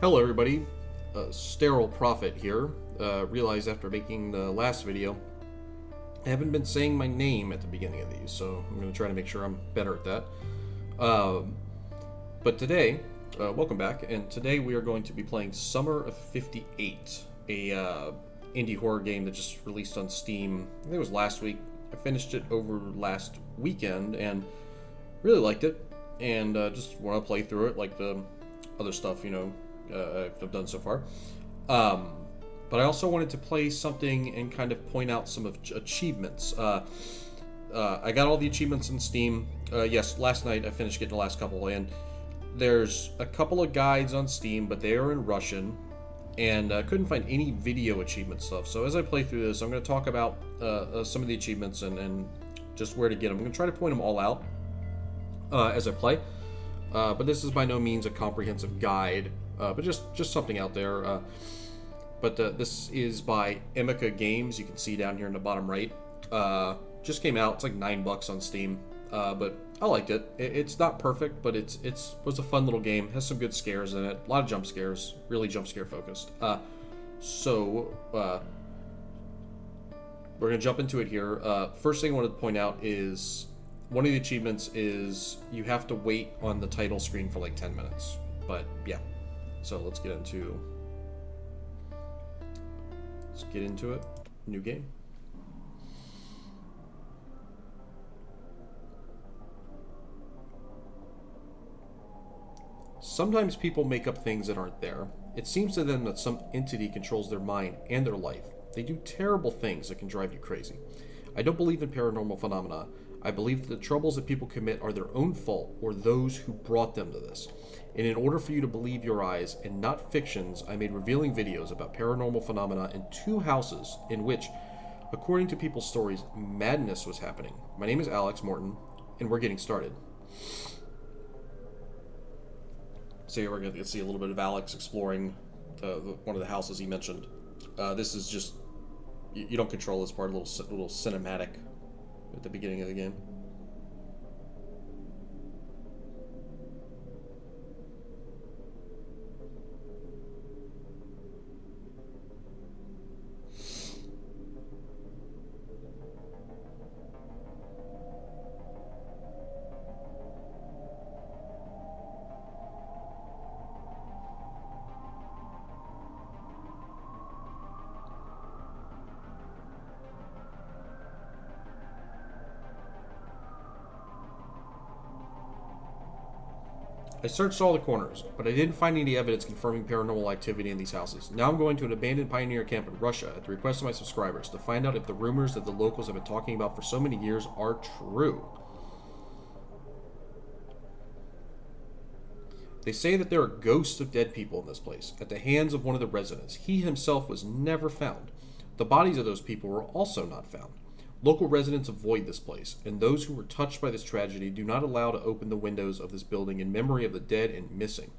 Hello everybody, Sterile Prophet here. Realized after making the last video, I haven't been saying my name at the beginning of these, so I'm going to try to make sure I'm better at that. But today, welcome back, and today we are going to be playing Summer of 58, a indie horror game that just released on Steam. I think it was last week. I finished it over last weekend and really liked it, and just want to play through it like the other stuff, I've done so far. But I also wanted to play something and kind of point out some of achievements. I got all the achievements in Steam. Yes, last night I finished getting the last couple, and there's a couple of guides on Steam, but they are in Russian, and I couldn't find any video achievement stuff. So as I play through this, I'm going to talk about some of the achievements and just where to get them. I'm going to try to point them all out as I play. But this is by no means a comprehensive guide, but just something out there. But this is by Emika Games. You can see down here in the bottom right. Just came out. It's like $9 on Steam, but I liked it. It's not perfect, but it was a fun little game. Has some good scares in it. A lot of jump scares. Really jump scare focused. So we're gonna jump into it here. First thing I wanted to point out is one of the achievements is you have to wait on the title screen for like 10 minutes. But yeah, so let's get into it. New game. Sometimes people make up things that aren't there. It seems to them that some entity controls their mind and their life. They do terrible things that can drive you crazy. I don't believe in paranormal phenomena. I believe that the troubles that people commit are their own fault or those who brought them to this. And in order for you to believe your eyes and not fictions, I made revealing videos about paranormal phenomena in 2 houses in which, according to people's stories, madness was happening. My name is Alex Morton, and we're getting started. So here we're going to see a little bit of Alex exploring one of the houses he mentioned. This is just, you don't control this part, a little cinematic at the beginning of the game. I searched all the corners, but I didn't find any evidence confirming paranormal activity in these houses. Now I'm going to an abandoned pioneer camp in Russia at the request of my subscribers to find out if the rumors that the locals have been talking about for so many years are true. They say that there are ghosts of dead people in this place, at the hands of one of the residents. He himself was never found. The bodies of those people were also not found. Local residents avoid this place, and those who were touched by this tragedy do not allow to open the windows of this building in memory of the dead and missing.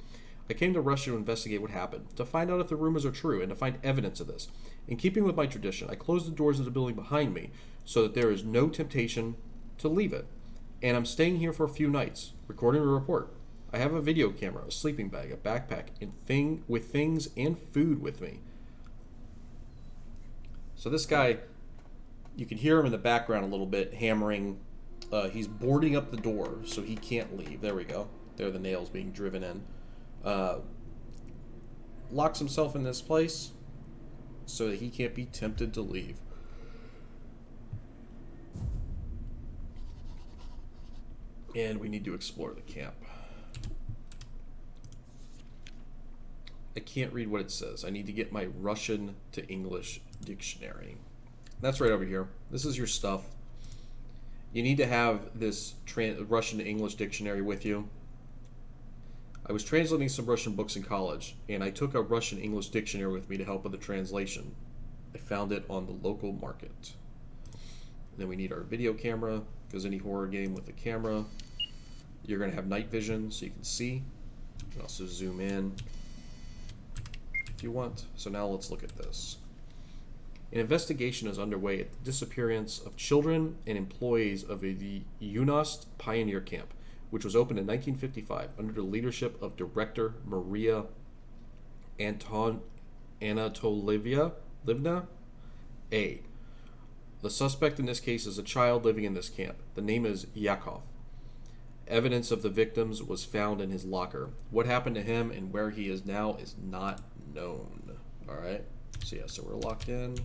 I came to Russia to investigate what happened, to find out if the rumors are true, and to find evidence of this. In keeping with my tradition, I closed the doors of the building behind me so that there is no temptation to leave it. And I'm staying here for a few nights, recording a report. I have a video camera, a sleeping bag, a backpack, and with things and food with me. So this guy, you can hear him in the background a little bit, hammering. He's boarding up the door so he can't leave. There we go. There are the nails being driven in. Locks himself in this place so that he can't be tempted to leave. And we need to explore the camp. I can't read what it says. I need to get my Russian to English dictionary. That's right over here. This is your stuff. You need to have this Russian to English dictionary with you. I was translating some Russian books in college, and I took a Russian English dictionary with me to help with the translation. I found it on the local market. Then we need our video camera, because any horror game with a camera, you're going to have night vision so you can see. You can also zoom in if you want. So now let's look at this. An investigation is underway at the disappearance of children and employees of the Unost Pioneer Camp, which was opened in 1955 under the leadership of director Maria Anton Livna. A. The suspect in this case is a child living in this camp. The name is Yakov. Evidence of the victims was found in his locker. What happened to him and where he is now is not known. Alright. So yeah, so we're locked in.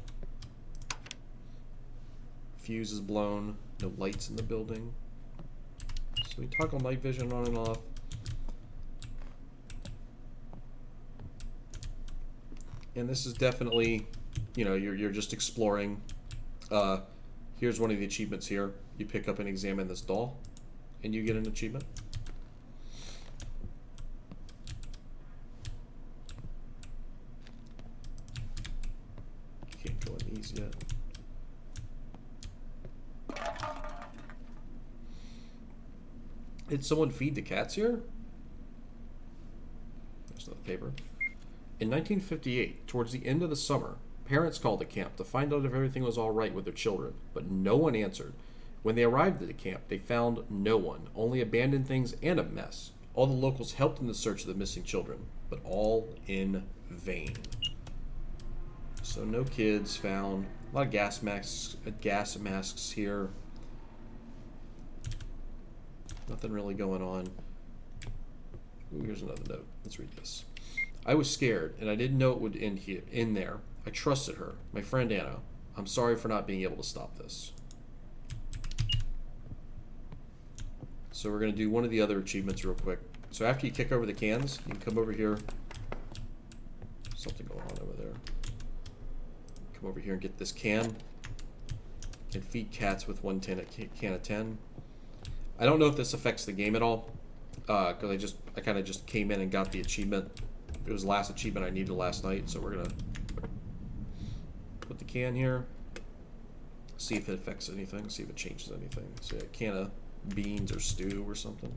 Fuse is blown. No lights in the building. So we toggle night vision on and off. And this is definitely, you know, you're just exploring. Here's one of the achievements here. You pick up and examine this doll, and you get an achievement. Can't go in these yet. Did someone feed the cats here? There's another paper. In 1958, towards the end of the summer, parents called the camp to find out if everything was all right with their children, but no one answered. When they arrived at the camp, they found no one, only abandoned things and a mess. All the locals helped in the search of the missing children, but all in vain. So no kids found. A lot of gas masks here. Nothing really going on. Ooh, here's another note. Let's read this. I was scared, and I didn't know it would end here, in there. I trusted her, my friend Anna. I'm sorry for not being able to stop this. So we're going to do one of the other achievements real quick. So after you kick over the cans, you can come over here. Something going on over there. Come over here and get this can. You can feed cats with one can of 10. I don't know if this affects the game at all, because I kind of just came in and got the achievement. It was the last achievement I needed last night, so we're gonna put the can here. See if it affects anything. See if it changes anything. So a can of beans or stew or something.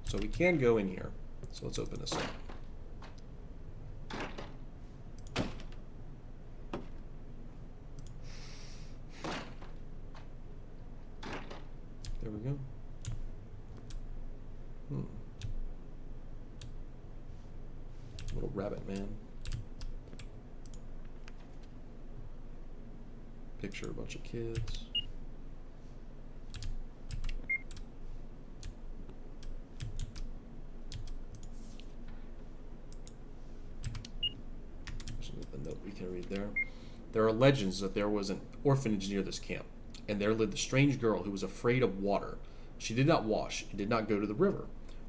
So we can go in here. So let's open this up. There we go. Little rabbit man. Picture a bunch of kids. There's a note we can read there. There are legends that there was an orphanage near this camp, and there lived a strange girl who was afraid of water. She did not wash and did not go to the river.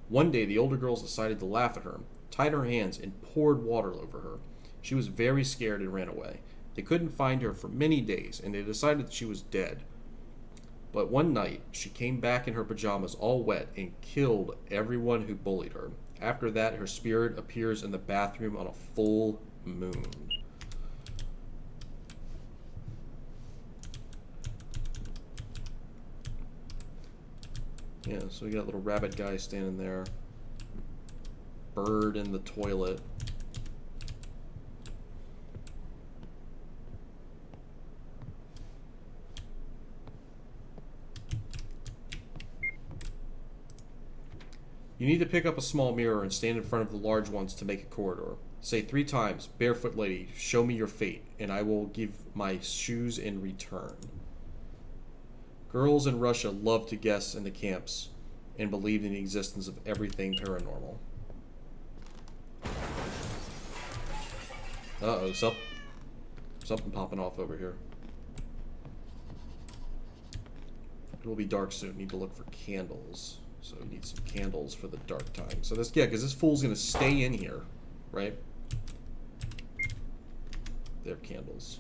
One day, the older girls decided to laugh at her, tied her hands, and poured water over her. She was very scared and ran away. They couldn't find her for many days, and they decided that she was dead. But one night, she came back in her pajamas all wet and killed everyone who bullied her. After that, her spirit appears in the bathroom on a full moon. Yeah, so we got a little rabbit guy standing there. Bird in the toilet. You need to pick up a small mirror and stand in front of the large ones to make a corridor. Say 3 times, "Barefoot lady, show me your fate, and I will give my shoes in return." Girls in Russia love to guess in the camps and believed in the existence of everything paranormal. Uh-oh, something popping off over here. It will be dark soon. Need to look for candles. So we need some candles for the dark time. So this, yeah, because this fool's going to stay in here, right? They're candles.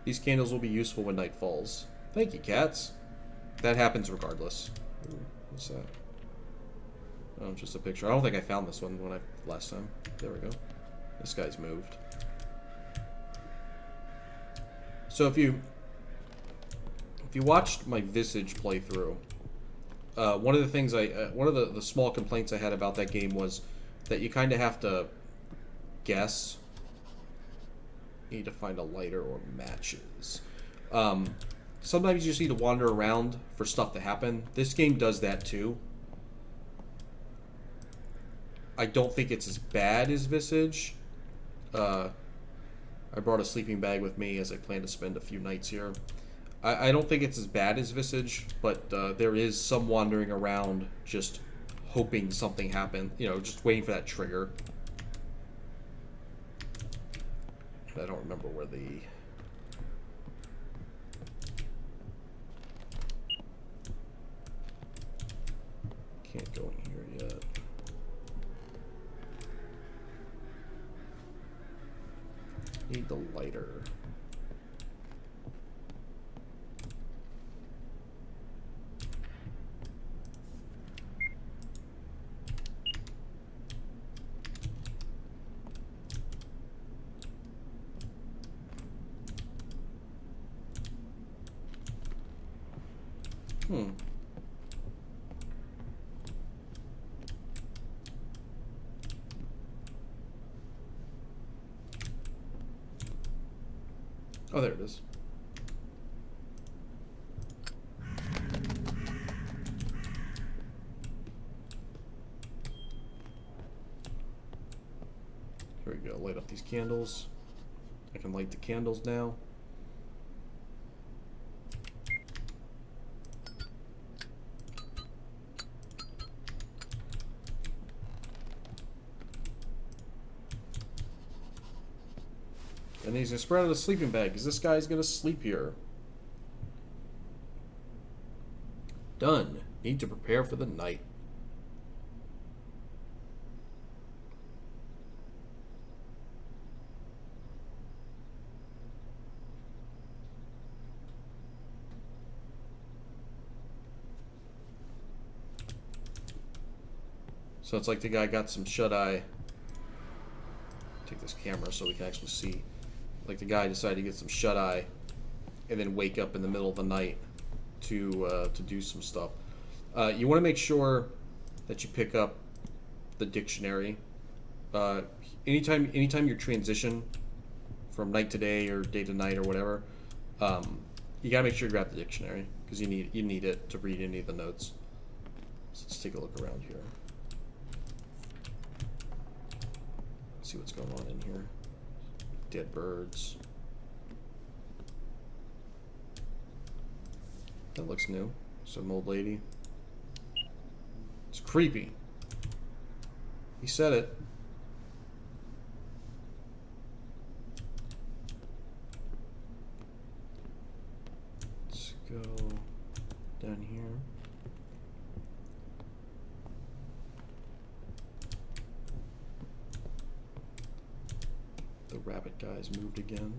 These candles will be useful when night falls. Thank you, cats. That happens regardless. Ooh, what's that? Oh, just a picture. I don't think I found this one when last time. There we go. This guy's moved. So if you watched my Visage playthrough, one of the things one of the small complaints I had about that game was that you kind of have to guess. You need to find a lighter or matches. sometimes you just need to wander around for stuff to happen. This game does that too. I don't think it's as bad as Visage. I brought a sleeping bag with me as I plan to spend a few nights here. I don't think it's as bad as Visage, but there is some wandering around just hoping something happens. You know, just waiting for that trigger. I don't remember where the... Can't go in here yet. Need the lighter. Oh, there it is. Here we go. Light up these candles. I can light the candles now. And he's gonna spread out a sleeping bag because this guy's gonna sleep here. Done. Need to prepare for the night. So it's like the guy got some shut-eye. Take this camera so we can actually see. Like the guy decided to get some shut-eye and then wake up in the middle of the night to do some stuff. You want to make sure that you pick up the dictionary. Anytime you transition from night to day or day to night or whatever, you gotta make sure you grab the dictionary because you need it to read any of the notes. So let's take a look around here. See what's going on in here. Dead birds. That looks new. Some old lady. It's creepy. He said it. Let's go down here. The rabbit guy's moved again.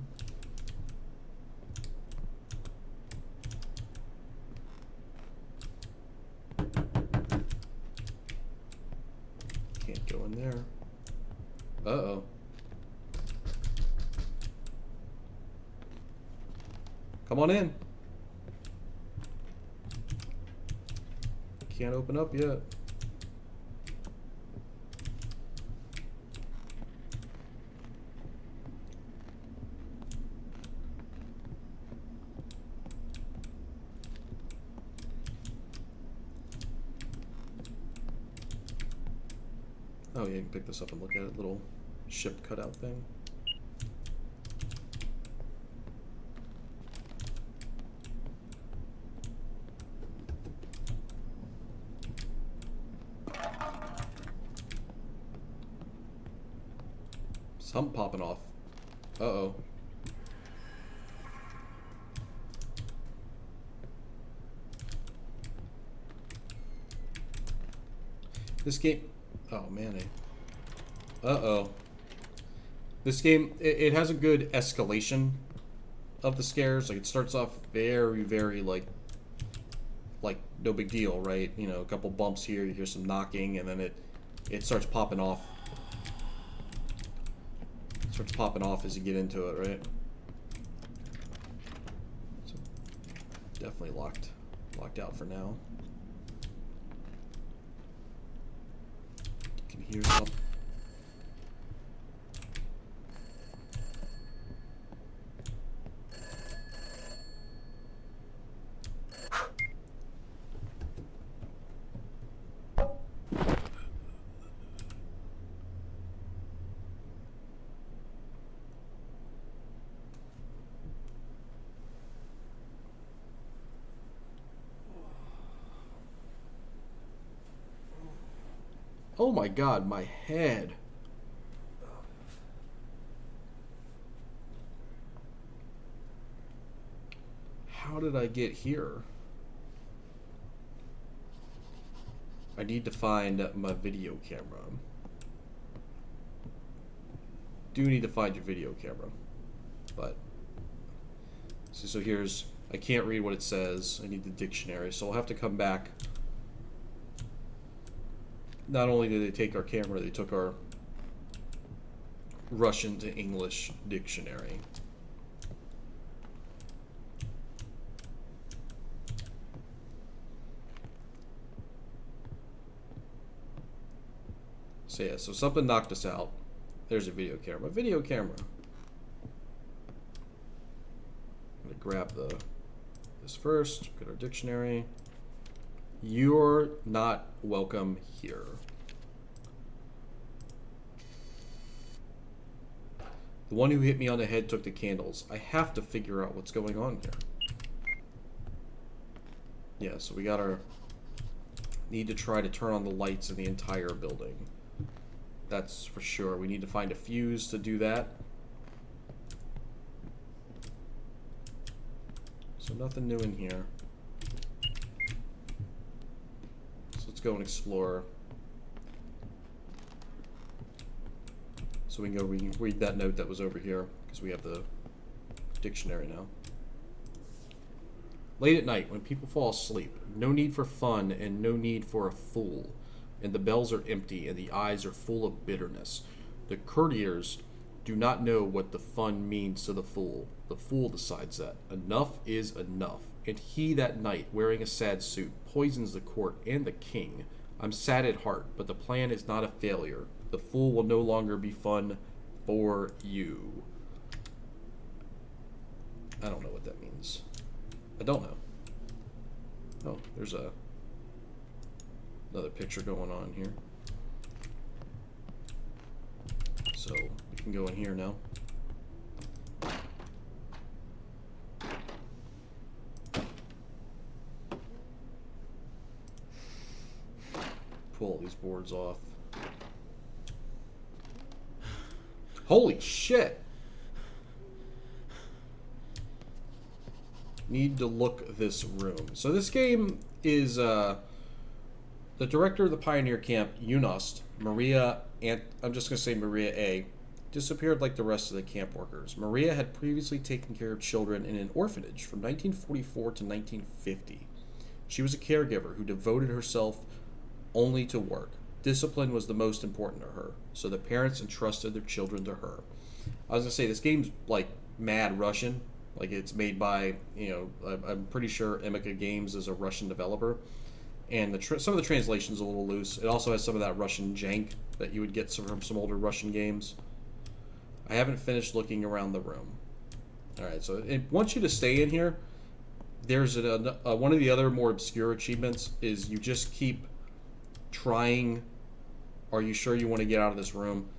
Can't go in there. Uh-oh. Come on in. Can't open up yet. Oh yeah, you can pick this up and look at it. Little ship cutout thing. Something popping off. Uh-oh. This game... Oh, man. Uh-oh. This game, it has a good escalation of the scares. Like, it starts off very, very, like, no big deal, right? You know, a couple bumps here, you hear some knocking, and then it starts popping off. It starts popping off as you get into it, right? So, definitely locked out for now. Here's something. Oh my god, my head. How did I get here? I need to find my video camera. Do need to find your video camera. But, so here's, I can't read what it says. I need the dictionary, so I'll have to come back. Not only did they take our camera, they took our Russian to English dictionary. So yeah, so something knocked us out. There's a video camera. Video camera. I'm gonna grab this first. Get our dictionary. You're not welcome here. The one who hit me on the head took the candles. I have to figure out what's going on here. Yeah, so we got our... Need to try to turn on the lights in the entire building. That's for sure. We need to find a fuse to do that. So nothing new in here. So let's go and explore. So we can go read that note that was over here, because we have the dictionary now. Late at night, when people fall asleep, no need for fun and no need for a fool. And the bells are empty and the eyes are full of bitterness. The courtiers do not know what the fun means to the fool. The fool decides that. Enough is enough. And he that night, wearing a sad suit, poisons the court and the king. I'm sad at heart, but the plan is not a failure. The fool will no longer be fun for you. I don't know what that means. I don't know. Oh, there's another picture going on here. So we can go in here now. Pull all these boards off. Holy shit! Need to look this room. So this game is the director of the Pioneer Camp, Unost, Maria, and I'm just going to say Maria A., disappeared like the rest of the camp workers. Maria had previously taken care of children in an orphanage from 1944 to 1950. She was a caregiver who devoted herself only to work. Discipline was the most important to her, so the parents entrusted their children to her. I was going to say, this game's like mad Russian. Like, it's made by, you know, I'm pretty sure Emika Games is a Russian developer. And some of the translation's a little loose. It also has some of that Russian jank that you would get from some older Russian games. I haven't finished looking around the room. Alright, so it wants you to stay in here. There's one of the other more obscure achievements is you just keep trying. Are you sure you want to get out of this room?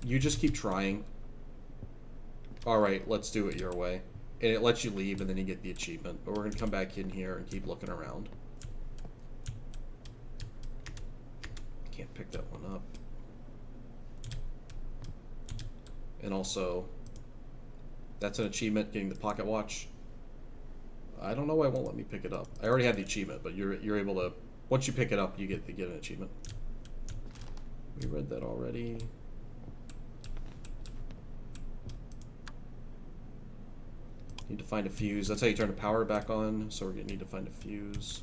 You just keep trying. Alright, let's do it your way. And it lets you leave and then you get the achievement. But we're going to come back in here and keep looking around. Can't pick that one up. And also, that's an achievement, getting the pocket watch. I don't know why it won't let me pick it up. I already have the achievement, but you're able to, once you pick it up, you get an achievement. We read that already. Need to find a fuse. That's how you turn the power back on, so we're going to need to find a fuse.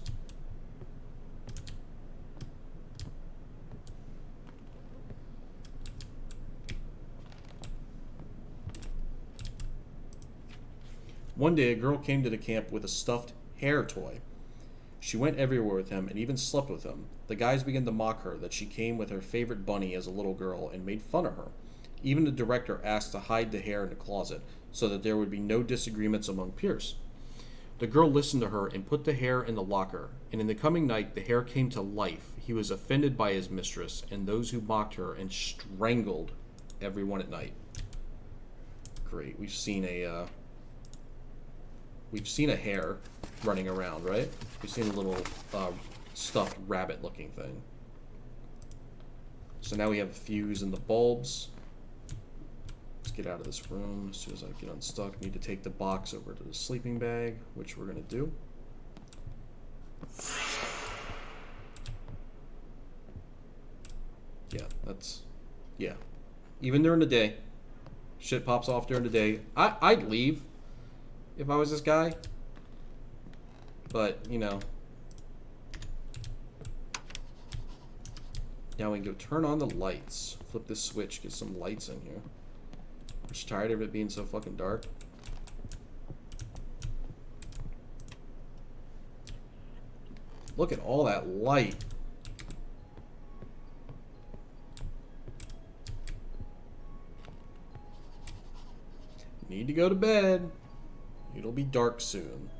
One day, a girl came to the camp with a stuffed hair toy. She went everywhere with him and even slept with him. The guys began to mock her that she came with her favorite bunny as a little girl and made fun of her. Even the director asked to hide the hair in the closet so that there would be no disagreements among peers. The girl listened to her and put the hair in the locker, and in the coming night the hair came to life. He was offended by his mistress and those who mocked her and strangled everyone at night. Great, we've seen a hare running around, right? We've seen a little stuffed rabbit looking thing. So now we have a fuse in the bulbs. Let's get out of this room as soon as I get unstuck. Need to take the box over to the sleeping bag, which we're going to do. Yeah, that's... Yeah. Even during the day. Shit pops off during the day. I'd leave if I was this guy. But, you know. Now we can go turn on the lights. Flip this switch, get some lights in here. I'm just tired of it being so fucking dark. Look at all that light. Need to go to bed. It'll be dark soon.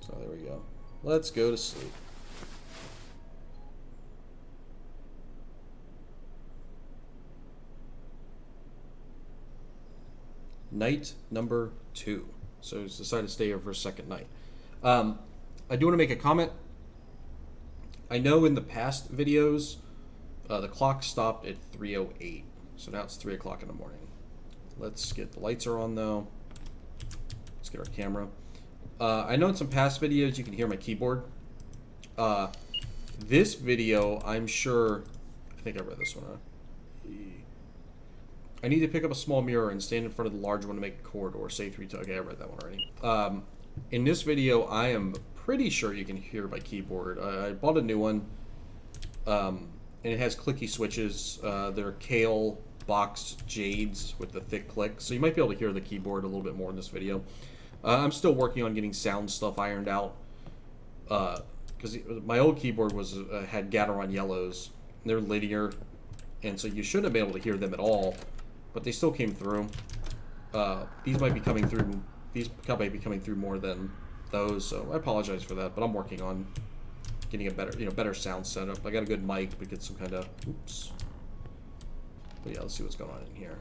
So there we go. Let's go to sleep. Night number 2. So he's decided to stay here for a second night. I do want to make a comment. I know in the past videos, the clock stopped at 3:08. So now it's 3 o'clock in the morning. Let's get the lights are on though. Let's get our camera. I know in some past videos you can hear my keyboard. This video, I'm sure... I think I read this one out. I need to pick up a small mirror and stand in front of the large one to make a corridor. Say 3 times. Okay, I read that one already. In this video, I am pretty sure you can hear my keyboard. I bought a new one. And it has clicky switches. They're Kale boxed jades with the thick click. So you might be able to hear the keyboard a little bit more in this video. I'm still working on getting sound stuff ironed out. Because my old keyboard was had Gateron yellows. They're linear. And so you shouldn't be able to hear them at all. But they still came through. These might be coming through. These might be coming through more than those. So I apologize for that. But I'm working on getting a better, better sound setup. I got a good mic. We get some kind of. Oops. But yeah, let's see what's going on in here.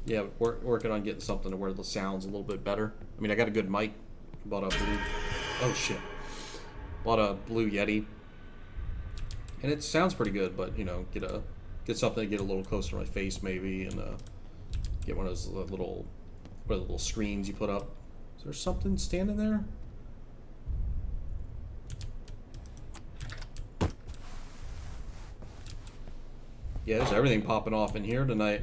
Yeah, working on getting something to where the sound's a little bit better. I mean, I got a good mic. Bought a blue... Oh, shit. Bought a Blue Yeti. And it sounds pretty good, but, get something to get a little closer to my face, maybe, and get one of those little screens you put up. Is there something standing there? Yeah, there's everything popping off in here tonight.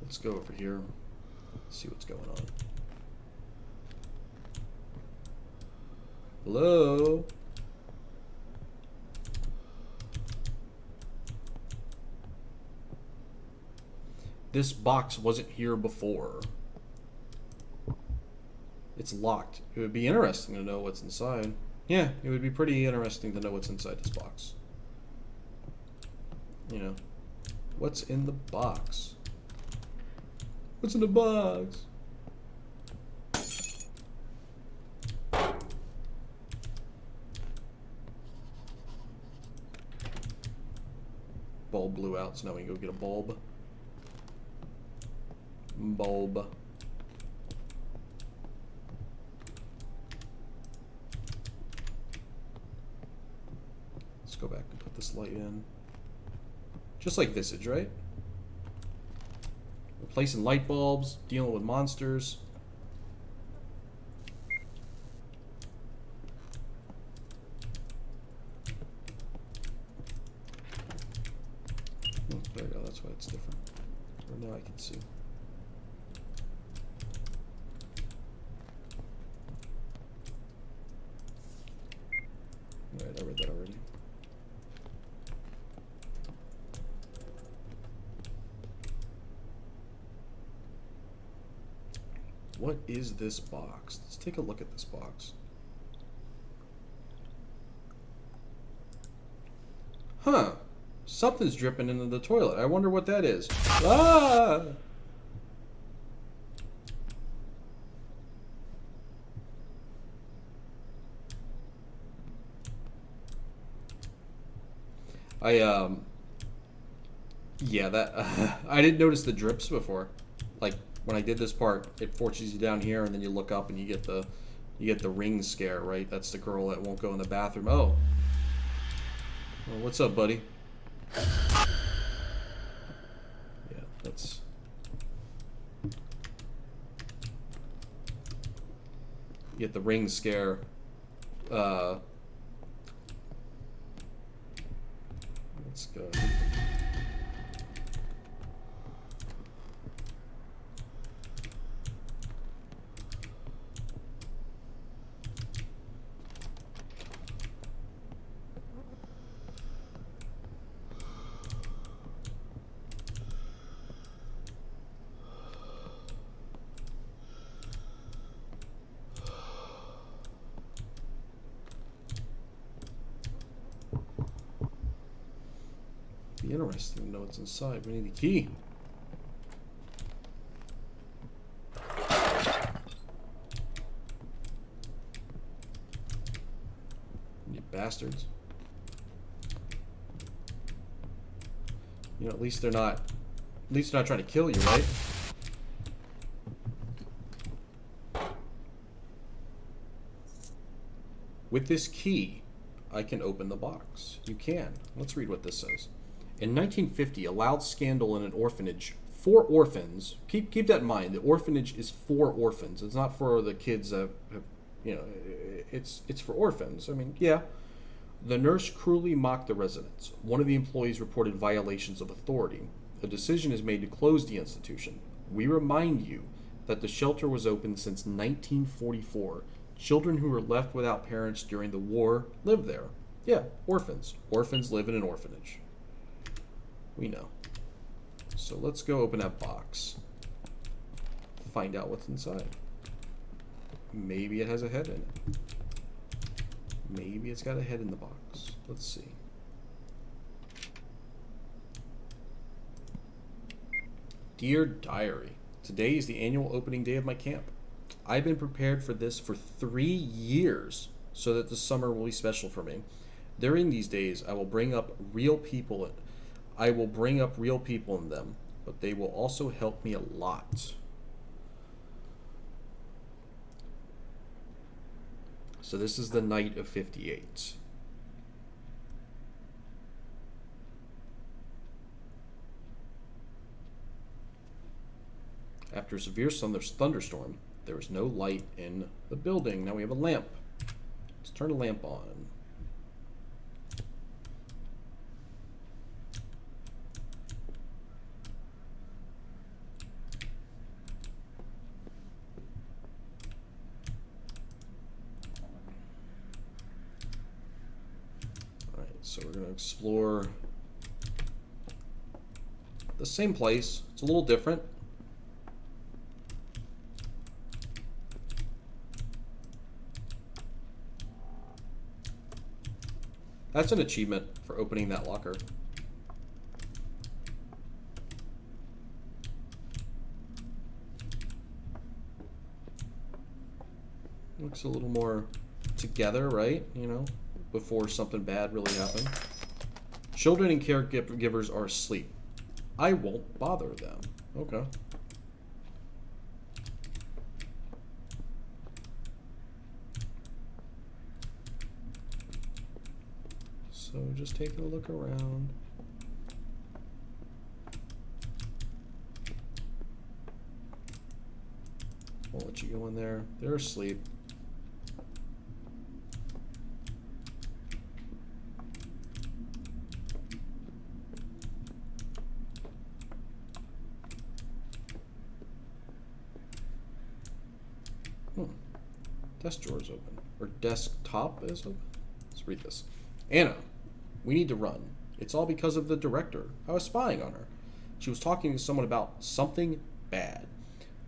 Let's go over here, see what's going on. Hello? This box wasn't here before. It's locked. It would be interesting to know what's inside. Yeah, it would be pretty interesting to know what's inside this box. What's in the box? What's in the box? Bulb blew out, so now we can go get a bulb. Bulb. Let's go back and put this light in. Just like Visage, right? Replacing light bulbs, dealing with monsters. Oh, there we go, that's why it's different. Or now I can see. Alright, I read that already. What is this box? Let's take a look at this box. Huh. Something's dripping into the toilet. I wonder what that is. Ah! Yeah, that, I didn't notice the drips before. Like, when I did this part, it forces you down here, and then you look up and you get the ring scare, right? That's the girl that won't go in the bathroom. Oh. Well, what's up, buddy? Yeah, that's... You get the ring scare. Let's go. Be interesting to know what's inside. We need the key. You bastards. You know, at least they're not trying to kill you, right? With this key, I can open the box. You can. Let's read what this says. In 1950, a loud scandal in an orphanage for orphans. Keep that in mind. The orphanage is for orphans. It's not for the kids that have, you know, it's for orphans. I mean, yeah. The nurse cruelly mocked the residents. One of the employees reported violations of authority. A decision is made to close the institution. We remind you that the shelter was open since 1944. Children who were left without parents during the war live there. Yeah, orphans. Orphans live in an orphanage. We know. So let's go open that box. Find out what's inside. Maybe it has a head in it. Maybe it's got a head in the box. Let's see. Dear Diary, today is the annual opening day of my camp. I've been prepared for this for 3 years so that the summer will be special for me. During these days, I will bring up real people in them, but they will also help me a lot. So this is the night of 58. After a severe thunderstorm, there was no light in the building. Now we have a lamp. Let's turn a lamp on. Alright, so we're going to explore the same place. It's a little different. That's an achievement for opening that locker. Looks a little more together, right? You know, before something bad really happened. Children and caregivers are asleep. I won't bother them. Okay. So just taking a look around. Won't let you go in there. They're asleep. Desk drawer is open. Or desktop is open. Let's read this. Anna, we need to run. It's all because of the director. I was spying on her. She was talking to someone about something bad.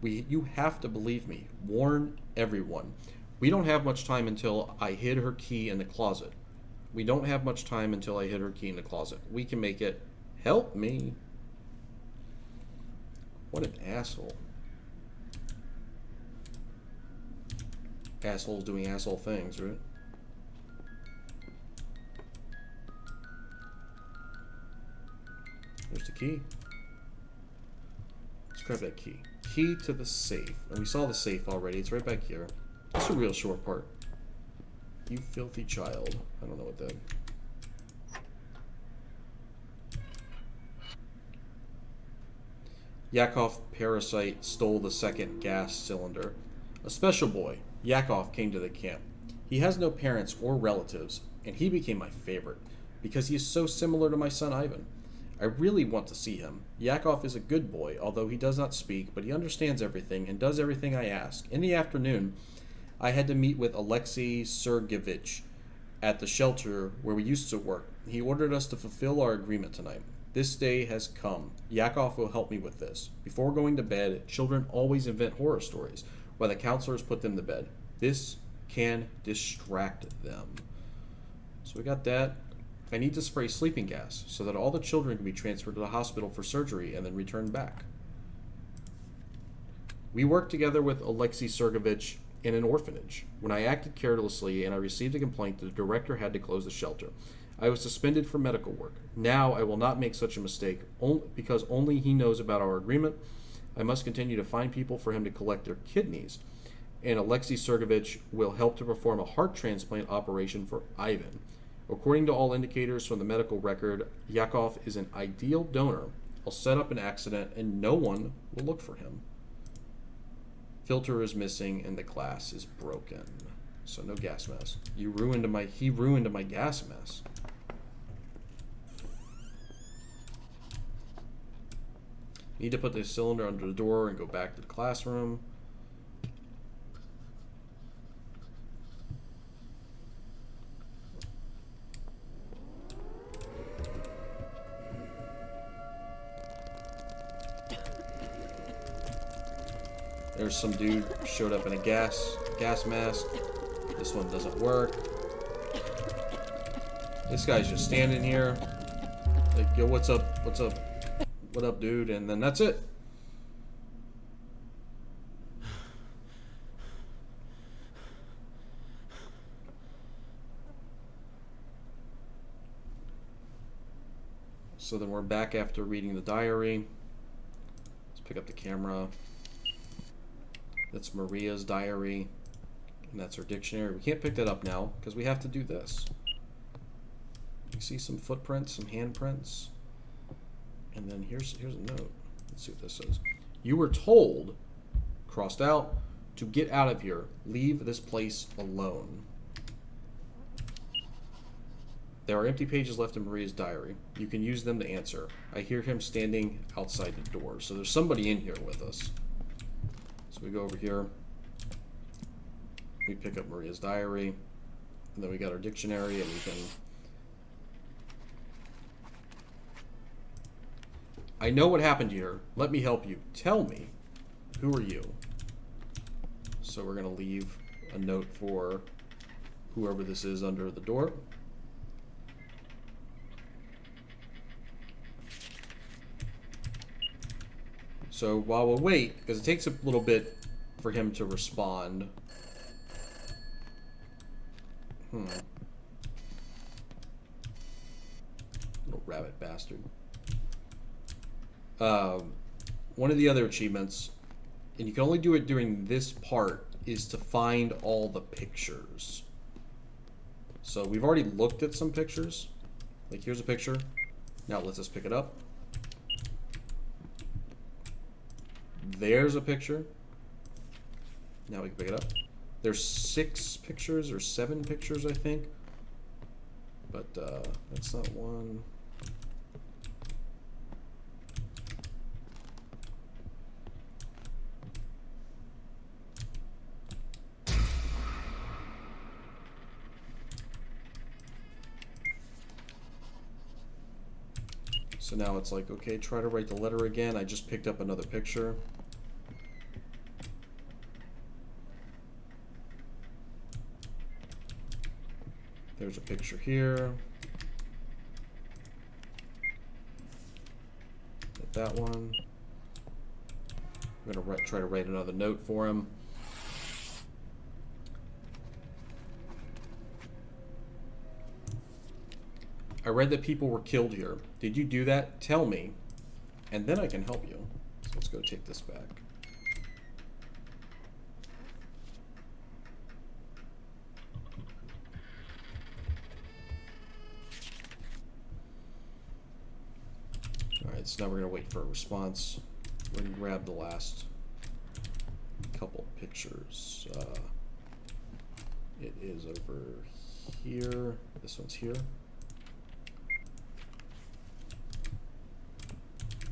You have to believe me. Warn everyone. We don't have much time until I hid her key in the closet. We don't have much time until I hid her key in the closet. We can make it. Help me. What an asshole. Assholes doing asshole things, right? There's the key. Let's grab that key. Key to the safe. And we saw the safe already. It's right back here. That's a real short part. You filthy child. I don't know what that... Yakov parasite stole the second gas cylinder. A special boy, Yakov, came to the camp. He has no parents or relatives, and he became my favorite, because he is so similar to my son Ivan. I really want to see him. Yakov is a good boy, although he does not speak, but he understands everything and does everything I ask. In the afternoon, I had to meet with Alexei Sergeyevich at the shelter where we used to work. He ordered us to fulfill our agreement tonight. This day has come. Yakov will help me with this. Before going to bed, children always invent horror stories, while the counselors put them to bed. This can distract them. So we got that. I need to spray sleeping gas so that all the children can be transferred to the hospital for surgery and then returned back. We worked together with Alexei Sergeyevich in an orphanage. When I acted carelessly and I received a complaint, the director had to close the shelter. I was suspended for medical work. Now I will not make such a mistake because only he knows about our agreement. I must continue to find people for him to collect their kidneys. And Alexei Sergeyevich will help to perform a heart transplant operation for Ivan. According to all indicators from the medical record, Yakov is an ideal donor. I'll set up an accident and no one will look for him. Filter is missing and the glass is broken. So no gas mask. He ruined my gas mask. Need to put the cylinder under the door and go back to the classroom. There's some dude showed up in a gas mask. This one doesn't work. This guy's just standing here. Like, yo, what's up? What's up? What up, dude? And then that's it. So then we're back after reading the diary. Let's pick up the camera. That's Maria's diary, and that's her dictionary. We can't pick that up now because we have to do this. You see some footprints, some handprints, and then here's a note. Let's see what this says. You were told, crossed out, to get out of here. Leave this place alone. There are empty pages left in Maria's diary. You can use them to answer. I hear him standing outside the door. So there's somebody in here with us. So we go over here, we pick up Maria's diary, and then we got our dictionary, and we can... I know what happened here. Let me help you. Tell me, who are you? So we're going to leave a note for whoever this is under the door. So while we'll wait, because it takes a little bit for him to respond. Little rabbit bastard. One of the other achievements, and you can only do it during this part, is to find all the pictures. So we've already looked at some pictures. Like, here's a picture. Now it lets us pick it up. There's a picture. Now we can pick it up. There's 6 pictures or 7 pictures, I think. But that's not one. So now it's like, okay, try to write the letter again. I just picked up another picture. There's a picture here. Get that one. I'm gonna try to write another note for him. I read that people were killed here. Did you do that? Tell me, and then I can help you. So let's go take this back. Alright, so now we're going to wait for a response. We're going to grab the last couple pictures. It is over here. This one's here.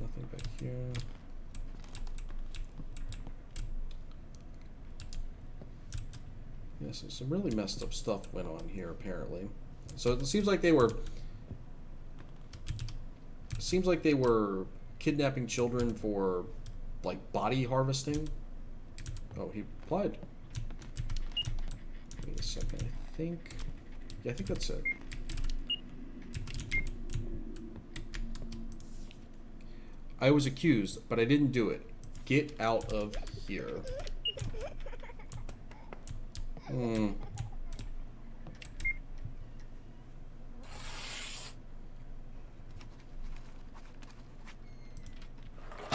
Nothing back here. Yeah, so some really messed up stuff went on here apparently. So it seems like they were kidnapping children for like body harvesting. Oh, he applied. Wait a second, I think that's it. I was accused, but I didn't do it. Get out of here.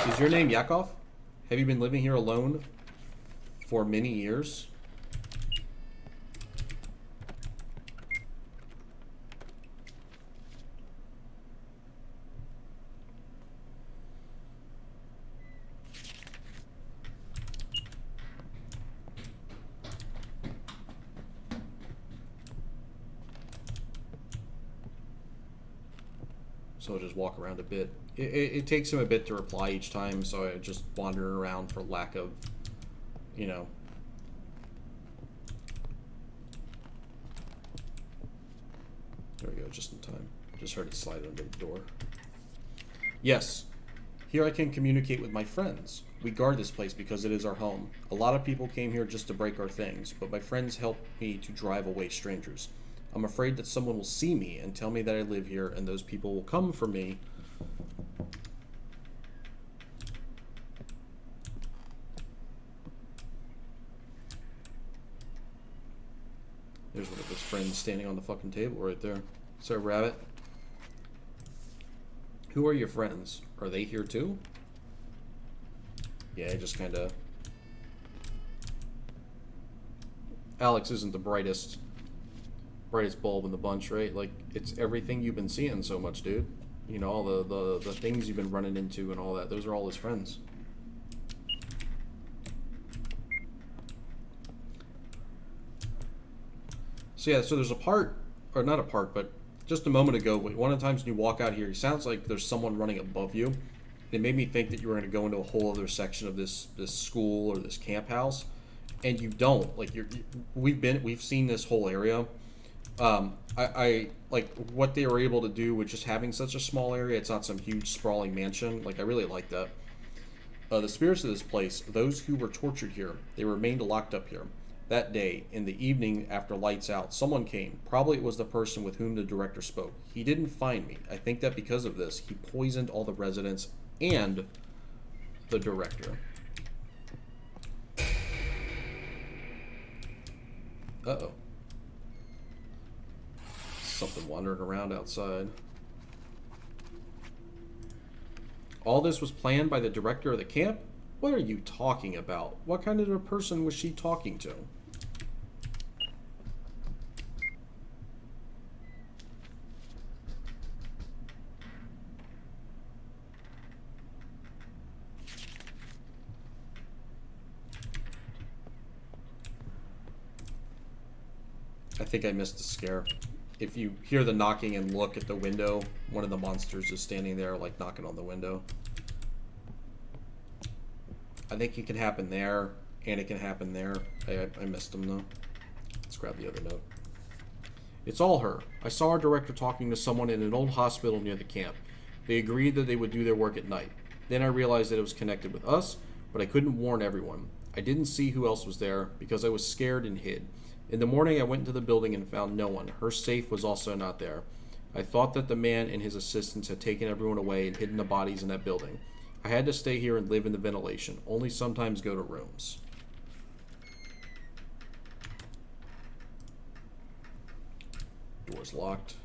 Is your name Yakov? Have you been living here alone for many years? So I'll just walk around a bit. It takes him a bit to reply each time, so I just wander around for lack of, you know. There we go, just in time. Just heard it slide under the door. Yes, here I can communicate with my friends. We guard this place because it is our home. A lot of people came here just to break our things, but my friends help me to drive away strangers. I'm afraid that someone will see me and tell me that I live here, and those people will come for me. There's one of his friends standing on the fucking table right there. Sir Rabbit. Who are your friends? Are they here too? Yeah, just kind of... Alex isn't the brightest bulb in the bunch, right? Like, it's everything you've been seeing so much, dude. You know, all the things you've been running into and all that. Those are all his friends. So yeah, so there's a part, or not a part, but just a moment ago, one of the times when you walk out here, it sounds like there's someone running above you. It made me think that you were going to go into a whole other section of this school or this camp house, and you don't. Like, we've seen this whole area. I like what they were able to do with just having such a small area. It's not some huge sprawling mansion. Like, I really like that. The spirits of this place, those who were tortured here, they remained locked up here. That day, in the evening after lights out, someone came. Probably it was the person with whom the director spoke. He didn't find me. I think that because of this, he poisoned all the residents and the director. Uh-oh. Something wandering around outside. All this was planned by the director of the camp? What are you talking about? What kind of a person was she talking to? I think I missed a scare. If you hear the knocking and look at the window, one of the monsters is standing there, like, knocking on the window. I think it can happen there, and it can happen there. I missed him, though. Let's grab the other note. It's all her. I saw our director talking to someone in an old hospital near the camp. They agreed that they would do their work at night. Then I realized that it was connected with us, but I couldn't warn everyone. I didn't see who else was there because I was scared and hid. In the morning, I went into the building and found no one. Her safe was also not there. I thought that the man and his assistants had taken everyone away and hidden the bodies in that building. I had to stay here and live in the ventilation. Only sometimes go to rooms. Door's locked.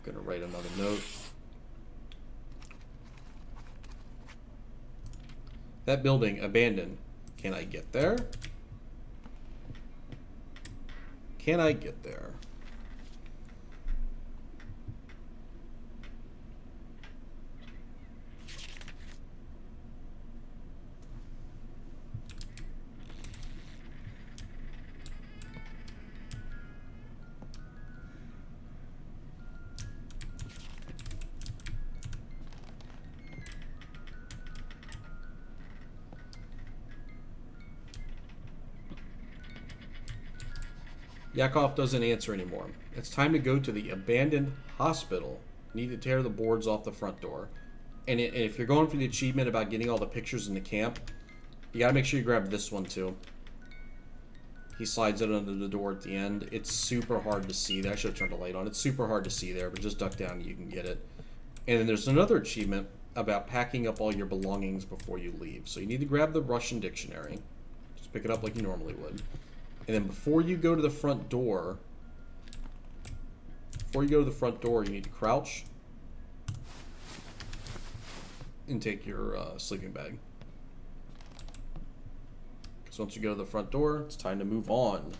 I'm gonna write another note. That building, abandoned. Can I get there? Can I get there? Yakov doesn't answer anymore. It's time to go to the abandoned hospital. Need to tear the boards off the front door. And if you're going for the achievement about getting all the pictures in the camp, you gotta make sure you grab this one too. He slides it under the door at the end. It's super hard to see there. I should have turned the light on. It's super hard to see there, but just duck down and you can get it. And then there's another achievement about packing up all your belongings before you leave. So you need to grab the Russian dictionary. Just pick it up like you normally would. And then before you go to the front door, you need to crouch and take your sleeping bag. Because once you go to the front door, it's time to move on.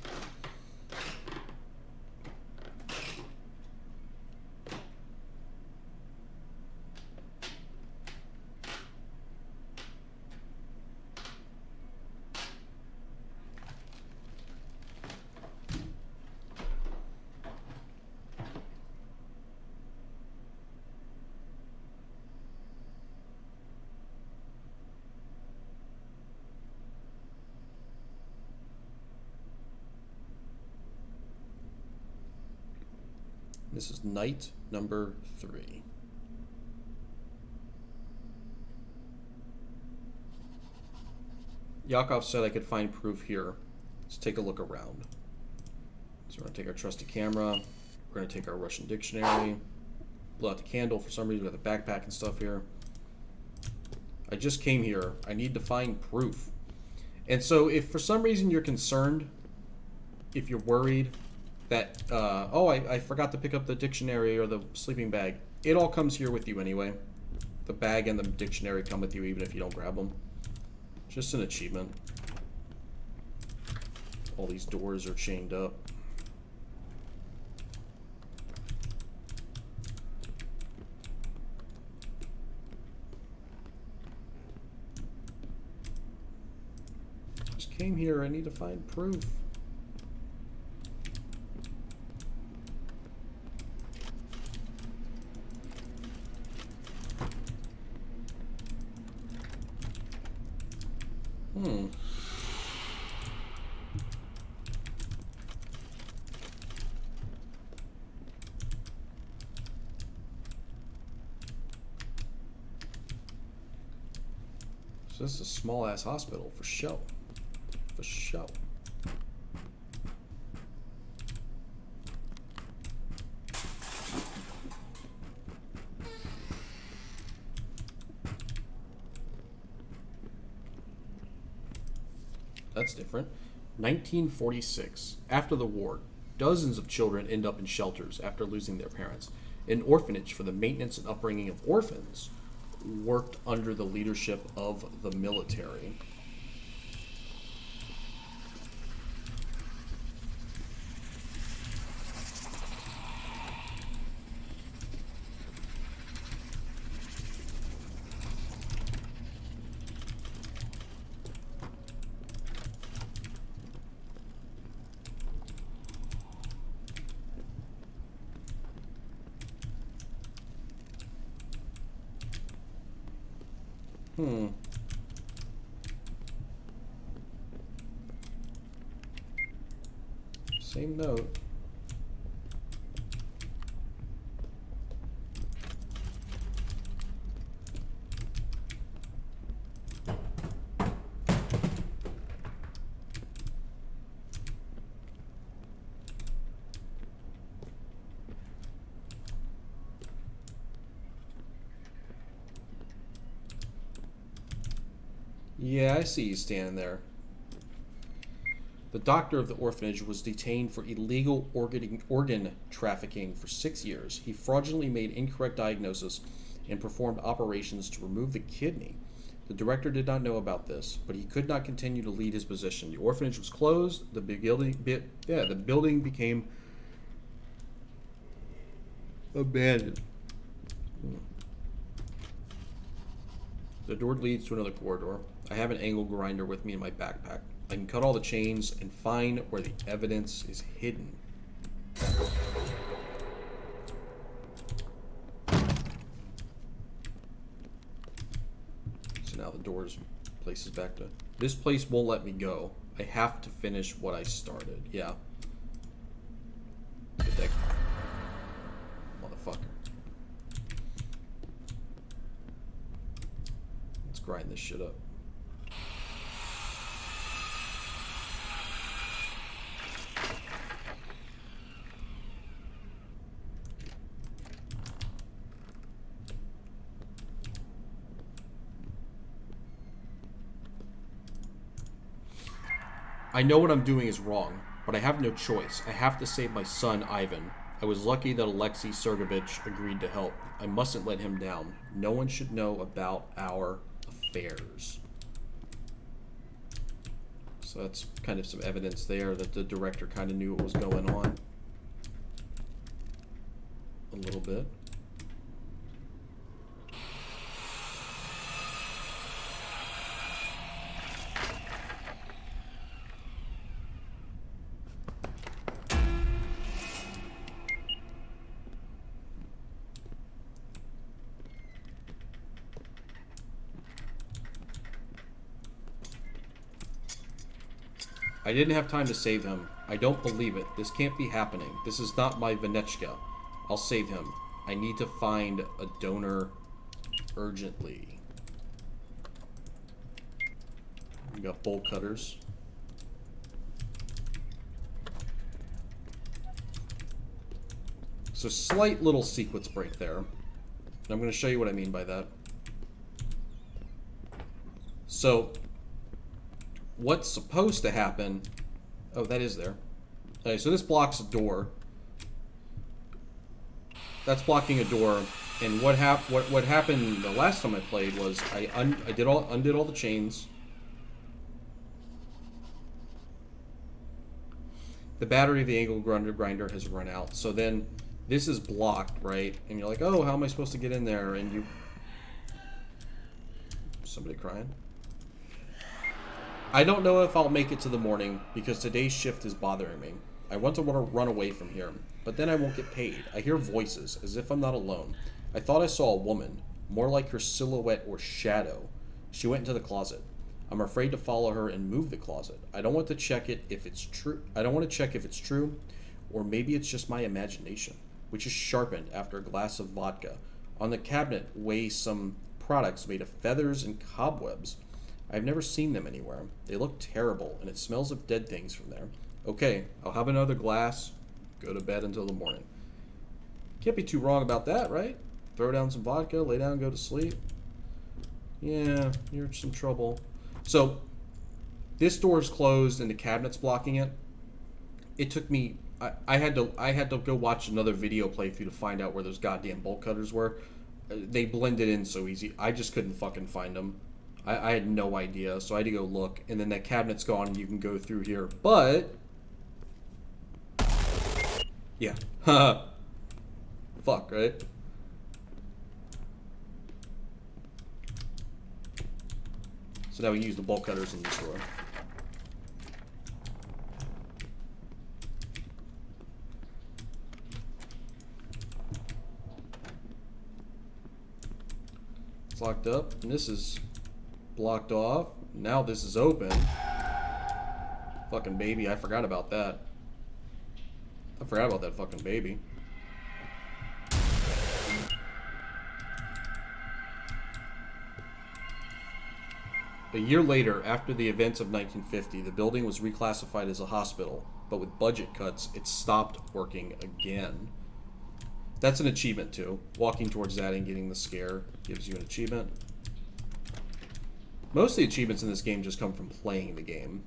This is night number 3. Yakov said I could find proof here. Let's take a look around. So we're going to take our trusty camera. We're going to take our Russian dictionary. Blow out the candle. For some reason, we got the backpack and stuff here. I just came here. I need to find proof. And so if for some reason you're concerned, if you're worried that, I forgot to pick up the dictionary or the sleeping bag, it all comes here with you anyway. The bag and the dictionary come with you even if you don't grab them. Just an achievement. All these doors are chained up. Just came here, I need to find proof. So this is a small-ass hospital, for show. For show. That's different. 1946. After the war, dozens of children end up in shelters after losing their parents. An orphanage for the maintenance and upbringing of orphans worked under the leadership of the military. Same note. Yeah, I see you standing there. The doctor of the orphanage was detained for illegal organ trafficking for 6 years. He fraudulently made incorrect diagnosis and performed operations to remove the kidney. The director did not know about this, but he could not continue to lead his position. The orphanage was closed. The building became abandoned. The door leads to another corridor. I have an angle grinder with me in my backpack. I can cut all the chains and find where the evidence is hidden. So now the door's places back to... This place won't let me go. I have to finish what I started. Yeah. Get that motherfucker. Let's grind this shit up. I know what I'm doing is wrong, but I have no choice. I have to save my son, Ivan. I was lucky that Alexei Sergeyevich agreed to help. I mustn't let him down. No one should know about our affairs. So that's kind of some evidence there that the director kind of knew what was going on. A little bit. I didn't have time to save him. I don't believe it. This can't be happening. This is not my Venechka. I'll save him. I need to find a donor urgently. We got bolt cutters. So slight little sequence break there. I'm going to show you what I mean by that. So what's supposed to happen... Oh, that is there. Okay, so this blocks a door. That's blocking a door. And what happened the last time I played was I undid all the chains. The battery of the angle grinder has run out. So then this is blocked, right? And you're like, oh, how am I supposed to get in there? And you... Somebody crying? I don't know if I'll make it to the morning because today's shift is bothering me. I want to run away from here, but then I won't get paid. I hear voices, as if I'm not alone. I thought I saw a woman, more like her silhouette or shadow. She went into the closet. I'm afraid to follow her and move the closet. I don't want to check it if it's true. I don't want to check if it's true, or maybe it's just my imagination, which is sharpened after a glass of vodka. On the cabinet weigh some products made of feathers and cobwebs. I've never seen them anywhere. They look terrible, and it smells of dead things from there. Okay, I'll have another glass, go to bed until the morning. Can't be too wrong about that, right? Throw down some vodka, lay down, go to sleep. Yeah, you're in some trouble. So, this door's closed and the cabinet's blocking it. It took me... I had to go watch another video playthrough to find out where those goddamn bolt cutters were. They blended in so easy. I just couldn't fucking find them. I had no idea, so I had to go look. And then that cabinet's gone and you can go through here. But... yeah. Fuck, right? So now we use the bolt cutters in this door. It's locked up, and this is blocked off. Now this is open. Fucking baby, I forgot about that. I forgot about that fucking baby. A year later, after the events of 1950, the building was reclassified as a hospital, but with budget cuts, it stopped working again. That's an achievement too. Walking towards that and getting the scare gives you an achievement. Most of the achievements in this game just come from playing the game.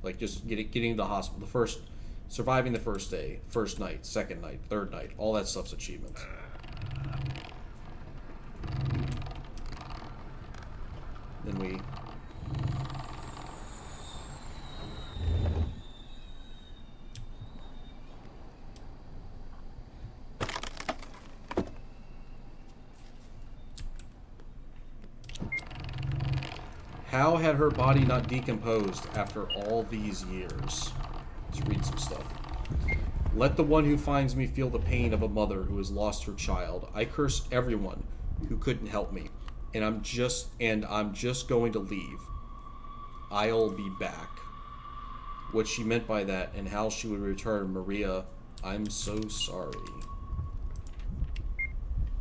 Like just getting to the hospital, surviving the first day, first night, second night, third night, all that stuff's achievements. Then we... How had her body not decomposed after all these years? Let's read some stuff. Let the one who finds me feel the pain of a mother who has lost her child. I curse everyone who couldn't help me. And I'm just going to leave. I'll be back. What she meant by that and how she would return, Maria, I'm so sorry.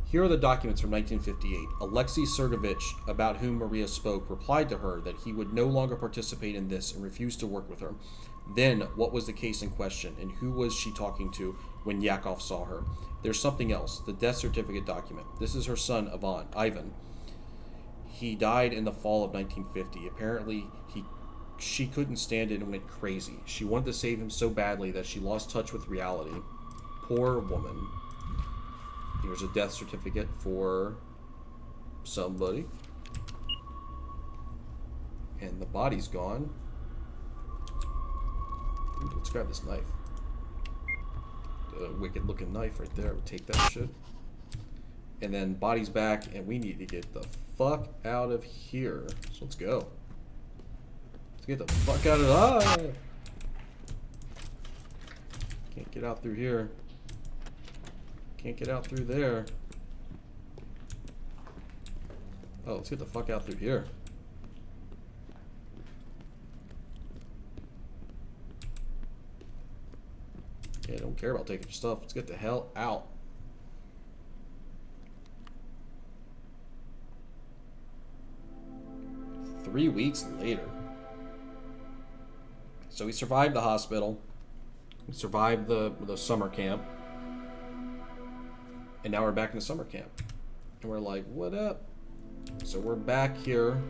Here are the documents from 1958. Alexei Sergeyevich, about whom Maria spoke, replied to her that he would no longer participate in this and refused to work with her. Then, what was the case in question, and who was she talking to when Yakov saw her? There's something else, the death certificate document. This is her son, Ivan. He died in the fall of 1950. Apparently, she couldn't stand it and went crazy. She wanted to save him so badly that she lost touch with reality. Poor woman. Here's a death certificate for somebody. And the body's gone. Ooh, let's grab this knife. The wicked looking knife right there. We'll take that shit. And then body's back, and we need to get the fuck out of here. So let's go. Let's get the fuck out of here. Can't get out through here. Can't get out through there. Oh, let's get the fuck out through here. Yeah, don't care about taking your stuff. Let's get the hell out. Three weeks later. So we survived the hospital. We survived the summer camp. And now we're back in the summer camp. And we're like, what up? So we're back here.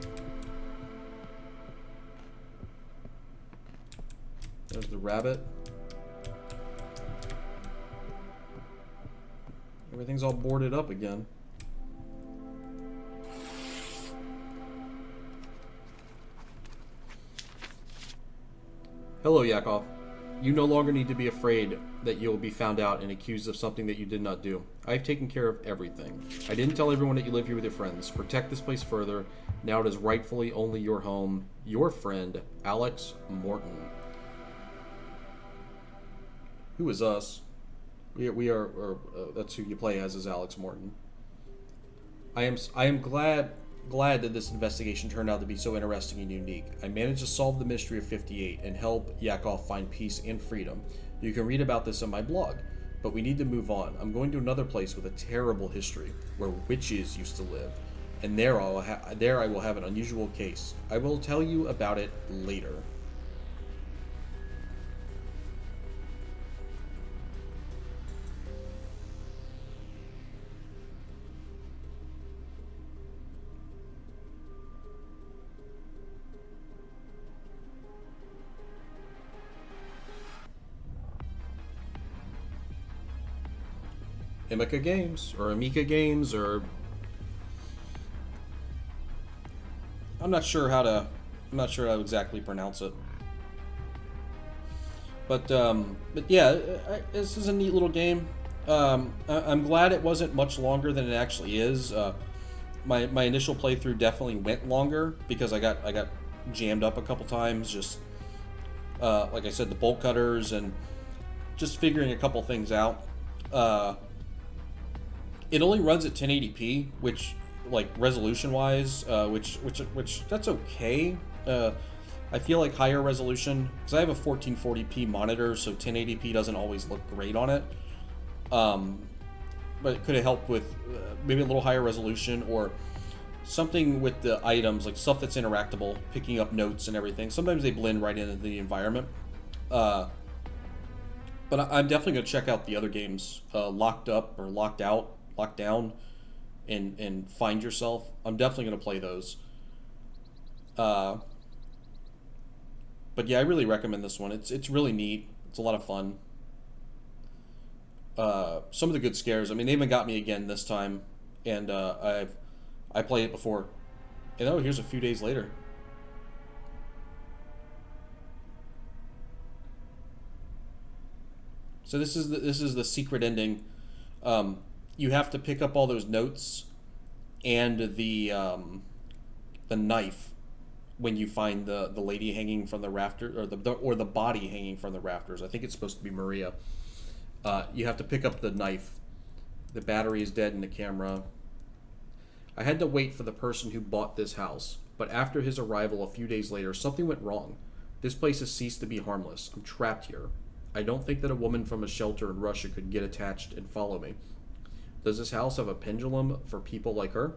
There's the rabbit. Everything's all boarded up again. Hello, Yakov. You no longer need to be afraid that you will be found out and accused of something that you did not do. I've taken care of everything. I didn't tell everyone that you live here with your friends. Protect this place further. Now it is rightfully only your home. Your friend, Alex Morton. Who is us? We are that's who you play as, is Alex Morton. I am glad that this investigation turned out to be so interesting and unique. I managed to solve the mystery of 58 and help Yakov find peace and freedom. You can read about this on my blog, but we need to move on. I'm going to another place with a terrible history where witches used to live, and there I will have an unusual case. I will tell you about it later. Emika Games, or Emika Games, or I'm not sure how exactly pronounce it. But yeah, this is a neat little game. I'm glad it wasn't much longer than it actually is. My initial playthrough definitely went longer because I got jammed up a couple times. Just like I said, the bolt cutters and just figuring a couple things out. It only runs at 1080p, which, like, resolution-wise, which that's okay. I feel like higher resolution, because I have a 1440p monitor, so 1080p doesn't always look great on it. But it could have helped with maybe a little higher resolution, or something with the items, like stuff that's interactable, picking up notes and everything. Sometimes they blend right into the environment. But I'm definitely going to check out the other games, Locked Up or Locked Out. Lockdown and Find Yourself. I'm definitely going to play those. Uh, but yeah, I really recommend this one. It's really neat. It's a lot of fun. Some of the good scares. I mean, they even got me again this time, and I played it before. And oh, here's a few days later. So this is the secret ending. You have to pick up all those notes and the knife when you find the lady hanging from the rafter, or the body hanging from the rafters. I think it's supposed to be Maria. You have to pick up the knife. The battery is dead in the camera. I had to wait for the person who bought this house, but after his arrival a few days later, something went wrong. This place has ceased to be harmless. I'm trapped here. I don't think that a woman from a shelter in Russia could get attached and follow me. Does this house have a pendulum for people like her?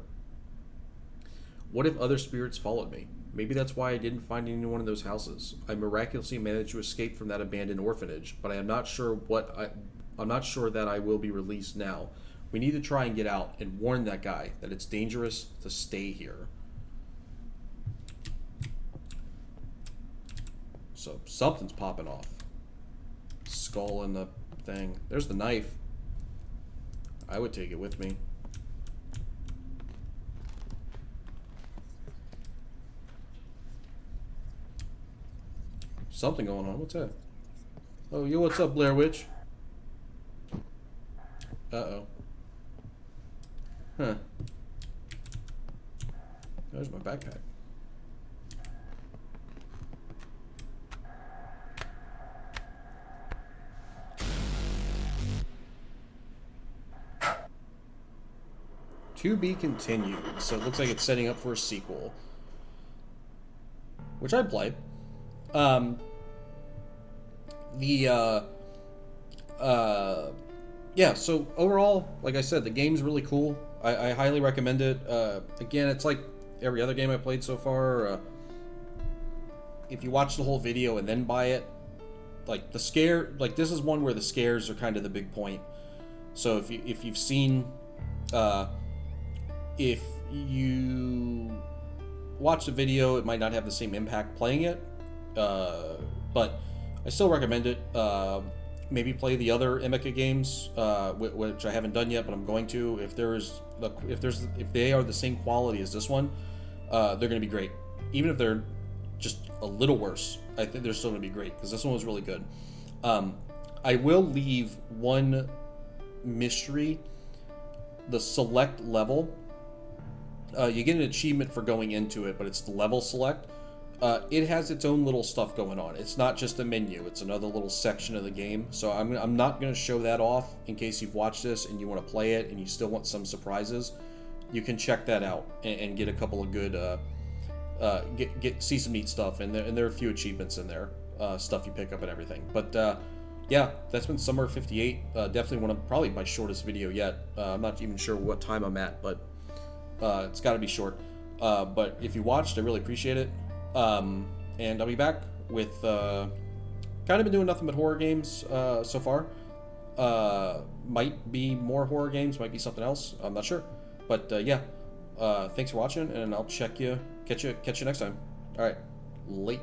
What if other spirits followed me? Maybe that's why I didn't find anyone in those houses. I miraculously managed to escape from that abandoned orphanage, but I'm not sure that I will be released now. We need to try and get out and warn that guy that it's dangerous to stay here. So something's popping off. Skull in the thing. There's the knife. I would take it with me. Something going on. What's that? Oh, yo, what's up, Blair Witch? Uh-oh. Huh. There's my backpack. To be continued. So it looks like it's setting up for a sequel, which I'd play. Yeah, so overall, like I said, the game's really cool. I highly recommend it. Again, it's like every other game I played so far. If you watch the whole video and then buy it, like this is one where the scares are kind of the big point. So if you've seen, if you watch the video, it might not have the same impact playing it, but I still recommend it. Maybe play the other Emika games, which I haven't done yet, but I'm going to. If they are the same quality as this one, they're going to be great. Even if they're just a little worse, I think they're still going to be great because this one was really good. I will leave one mystery: the select level. You get an achievement for going into it, but it's the level select. It has its own little stuff going on. It's not just a menu. It's another little section of the game. So I'm not going to show that off in case you've watched this and you want to play it and you still want some surprises. You can check that out and get a couple of good, see some neat stuff. And there are a few achievements in there, stuff you pick up and everything. But yeah, that's been Summer 58. Definitely probably my shortest video yet. I'm not even sure what time I'm at, but it's got to be short. But if you watched, I really appreciate it. And I'll be back with kind of been doing nothing but horror games so far. Might be more horror games, might be something else. I'm not sure, but yeah. Thanks for watching, and I'll catch you next time. All right, late.